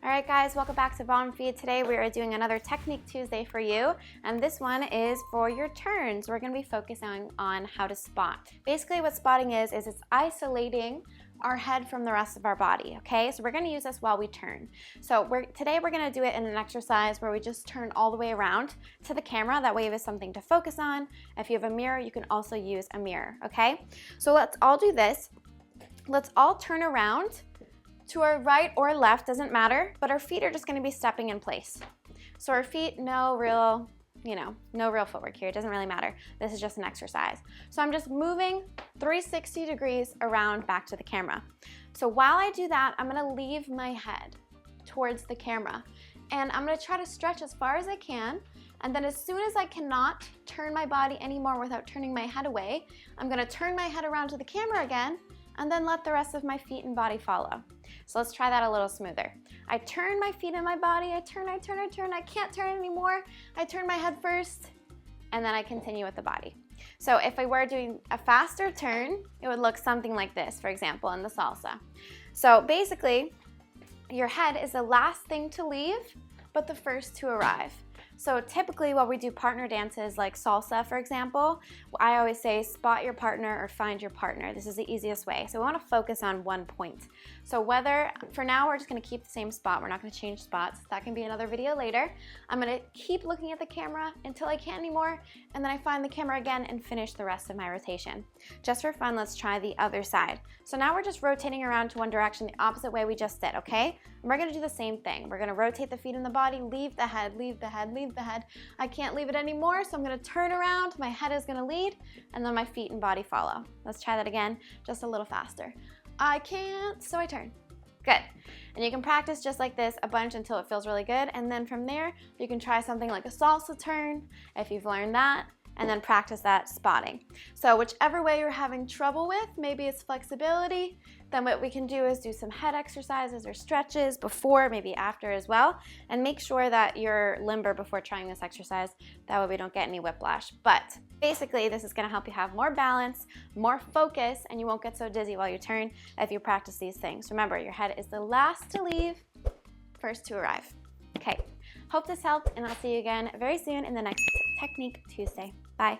All right, guys, welcome back to Ballroom Feed. Today we are doing another Technique Tuesday for you, and this one is for your turns. We're going to be focusing on how to spot. Basically, what spotting is it's isolating our head from the rest of our body, okay? So we're going to use this while we turn. So today we're going to do it in an exercise where we just turn all the way around to the camera. That way you have something to focus on. If you have a mirror, you can also use a mirror, okay? So let's all do this. Let's all turn around to our right or left, doesn't matter, but our feet are just gonna be stepping in place. So our feet, no real footwork here, it doesn't really matter. This is just an exercise. So I'm just moving 360 degrees around back to the camera. So while I do that, I'm gonna leave my head towards the camera. And I'm gonna try to stretch as far as I can. And then as soon as I cannot turn my body anymore without turning my head away, I'm gonna turn my head around to the camera again and then let the rest of my feet and body follow. So let's try that a little smoother. I turn my feet and my body, I turn, I can't turn anymore. I turn my head first, and then I continue with the body. So if I were doing a faster turn, it would look something like this, for example, in the salsa. So basically, your head is the last thing to leave, but the first to arrive. So typically while we do partner dances like salsa, for example, I always say spot your partner or find your partner. This is the easiest way. So we want to focus on one point. So for now, we're just going to keep the same spot. We're not going to change spots. That can be another video later. I'm going to keep looking at the camera until I can't anymore, and then I find the camera again and finish the rest of my rotation. Just for fun, let's try the other side. So now we're just rotating around to one direction the opposite way we just did, okay? And we're going to do the same thing. We're going to rotate the feet and the body, leave the head, leave the head, leave the head. I can't leave it anymore, so I'm going to turn around, my head is going to lead, and then my feet and body follow. Let's try that again, just a little faster. I can't, so I turn. Good. And you can practice just like this a bunch until it feels really good, and then from there, you can try something like a salsa turn, if you've learned that, and then practice that spotting. So whichever way you're having trouble with, maybe it's flexibility, then what we can do is do some head exercises or stretches before, maybe after as well, and make sure that you're limber before trying this exercise. That way we don't get any whiplash. But basically, this is gonna help you have more balance, more focus, and you won't get so dizzy while you turn if you practice these things. Remember, your head is the last to leave, first to arrive. Okay, hope this helped, and I'll see you again very soon in the next Technique Tuesday. Bye.